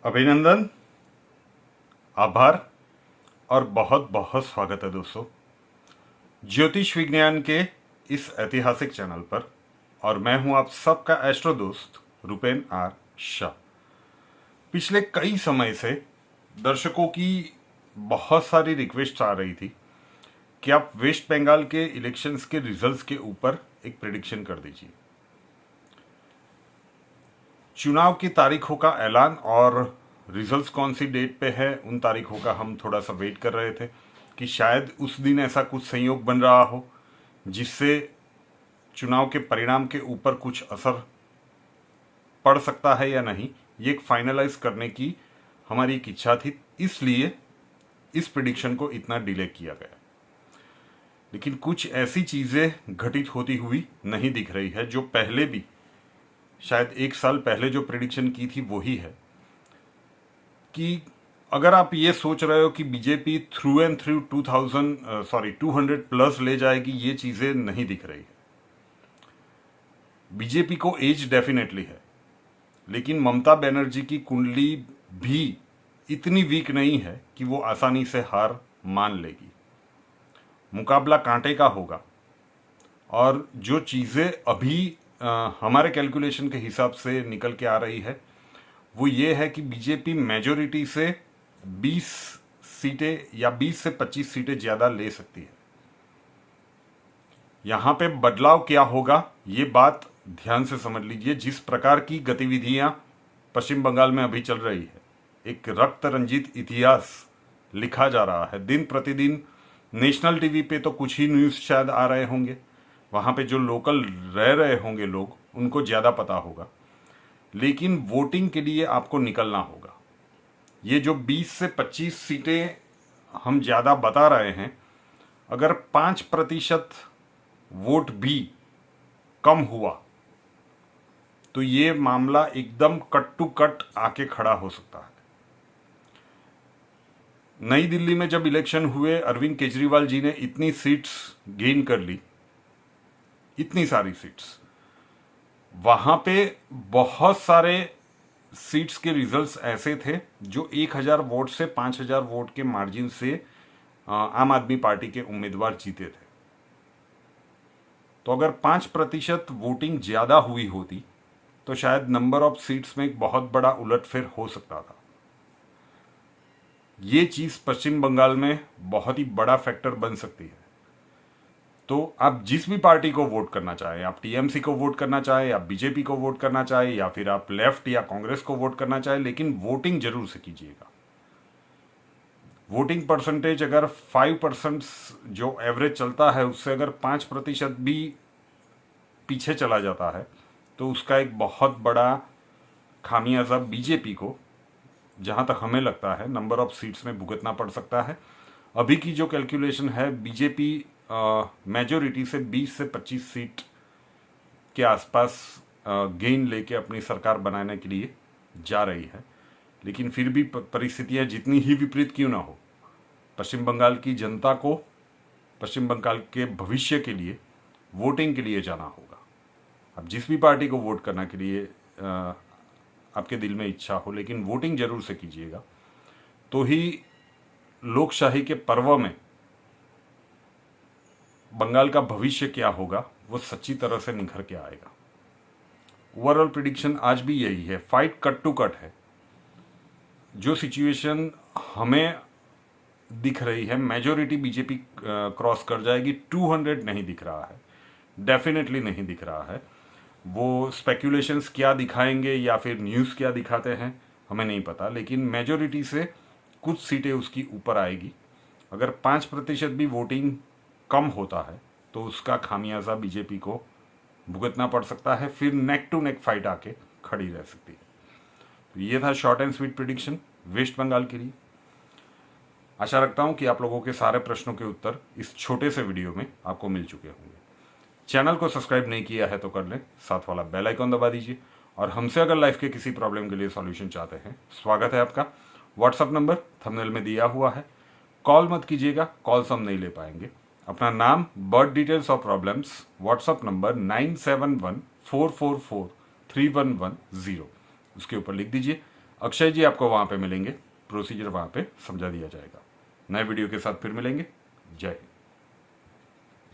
अभिनंदन, आभार और बहुत बहुत स्वागत है दोस्तों ज्योतिष विज्ञान के इस ऐतिहासिक चैनल पर। और मैं हूं आप सबका एस्ट्रो दोस्त रुपेन आर शाह। पिछले कई समय से दर्शकों की बहुत सारी रिक्वेस्ट आ रही थी कि आप वेस्ट बंगाल के इलेक्शंस के रिजल्ट्स के ऊपर एक प्रेडिक्शन कर दीजिए। चुनाव की तारीखों का ऐलान और रिजल्ट्स कौन सी डेट पे है, उन तारीखों का हम थोड़ा सा वेट कर रहे थे कि शायद उस दिन ऐसा कुछ संयोग बन रहा हो जिससे चुनाव के परिणाम के ऊपर कुछ असर पड़ सकता है या नहीं, ये एक फाइनलाइज करने की हमारी एक इच्छा थी। इसलिए इस प्रिडिक्शन को इतना डिले किया गया। लेकिन कुछ ऐसी चीज़ें घटित होती हुई नहीं दिख रही है जो पहले भी शायद एक साल पहले जो प्रेडिक्शन की थी वही है कि अगर आप ये सोच रहे हो कि BJP through and through 200 plus ले जाएगी, ये चीज़ें नहीं दिख रही है। बीजेपी को एज डेफिनेटली है, लेकिन ममता बनर्जी की कुंडली भी इतनी वीक नहीं है कि वो आसानी से हार मान लेगी। मुकाबला कांटे का होगा। और जो चीज़ें अभी हमारे कैलकुलेशन के हिसाब से निकल के आ रही है वो ये है कि बीजेपी मेजोरिटी से 20 सीटें या 20 से 25 सीटें ज़्यादा ले सकती है। यहाँ पे बदलाव क्या होगा ये बात ध्यान से समझ लीजिए। जिस प्रकार की गतिविधियाँ पश्चिम बंगाल में अभी चल रही है, एक रक्त रंजित इतिहास लिखा जा रहा है। दिन प्रतिदिन नेशनल टीवी पे तो कुछ ही न्यूज़ शायद आ रहे होंगे, वहाँ पे जो लोकल रह रहे होंगे लोग उनको ज़्यादा पता होगा। लेकिन वोटिंग के लिए आपको निकलना होगा। ये जो 20 से 25 सीटें हम ज़्यादा बता रहे हैं, अगर 5% वोट भी कम हुआ तो ये मामला एकदम कट टू कट आके खड़ा हो सकता है। नई दिल्ली में जब इलेक्शन हुए, अरविंद केजरीवाल जी ने इतनी सीट्स गेन कर ली, इतनी सारी सीट्स, वहाँ पे बहुत सारे सीट्स के रिजल्ट्स ऐसे थे जो 1000 वोट से 5000 वोट के मार्जिन से आम आदमी पार्टी के उम्मीदवार जीते थे। तो अगर 5% वोटिंग ज़्यादा हुई होती तो शायद नंबर ऑफ सीट्स में एक बहुत बड़ा उलटफेर हो सकता था। ये चीज़ पश्चिम बंगाल में बहुत ही बड़ा फैक्टर बन सकती है। तो आप जिस भी पार्टी को वोट करना चाहें, आप टीएमसी को वोट करना चाहें, आप बीजेपी को वोट करना चाहें, या फिर आप लेफ्ट या कांग्रेस को वोट करना चाहें, लेकिन वोटिंग जरूर से कीजिएगा। वोटिंग परसेंटेज अगर 5% जो एवरेज चलता है उससे अगर 5% भी पीछे चला जाता है तो उसका एक बहुत बड़ा खामियाजा बीजेपी को, जहाँ तक हमें लगता है, नंबर ऑफ सीट्स में भुगतना पड़ सकता है। अभी की जो कैलकुलेशन है, बीजेपी मेजोरिटी से 20 से 25 सीट के आसपास गेन लेके अपनी सरकार बनाने के लिए जा रही है। लेकिन फिर भी परिस्थितियाँ जितनी ही विपरीत क्यों ना हो, पश्चिम बंगाल की जनता को पश्चिम बंगाल के भविष्य के लिए वोटिंग के लिए जाना होगा। अब जिस भी पार्टी को वोट करने के लिए आपके दिल में इच्छा हो, लेकिन वोटिंग जरूर से कीजिएगा। तो ही लोकशाही के पर्व में बंगाल का भविष्य क्या होगा वो सच्ची तरह से निखर के आएगा। ओवरऑल प्रिडिक्शन आज भी यही है, फाइट कट टू कट है। जो सिचुएशन हमें दिख रही है, मेजोरिटी बीजेपी क्रॉस कर जाएगी, 200 नहीं दिख रहा है, डेफिनेटली नहीं दिख रहा है। वो स्पेक्यूलेशंस क्या दिखाएंगे या फिर न्यूज़ क्या दिखाते हैं हमें नहीं पता, लेकिन मेजोरिटी से कुछ सीटें उसकी ऊपर आएगी। अगर 5% भी वोटिंग कम होता है तो उसका खामियाजा बीजेपी को भुगतना पड़ सकता है, फिर नेक टू नेक फाइट आके खड़ी रह सकती है। तो ये था short and sweet prediction West Bengal के लिए। आशा रखता हूँ कि आप लोगों के सारे प्रश्नों के उत्तर इस छोटे से वीडियो में आपको मिल चुके होंगे। चैनल को सब्सक्राइब नहीं किया है तो कर लें, साथ वाला बेल आइकॉन दबा दीजिए। और हमसे अगर लाइफ के किसी प्रॉब्लम के लिए सॉल्यूशन चाहते हैं, स्वागत है आपका। व्हाट्सअप नंबर थंबनेल में दिया हुआ है, कॉल मत कीजिएगा, कॉल्स हम नहीं ले पाएंगे। अपना नाम, बर्थ डिटेल्स और प्रॉब्लम्स व्हाट्सअप नंबर 9714443110 उसके ऊपर लिख दीजिए। अक्षय जी आपको वहाँ पे मिलेंगे, प्रोसीजर वहाँ पे समझा दिया जाएगा। नए वीडियो के साथ फिर मिलेंगे। जय हिंद।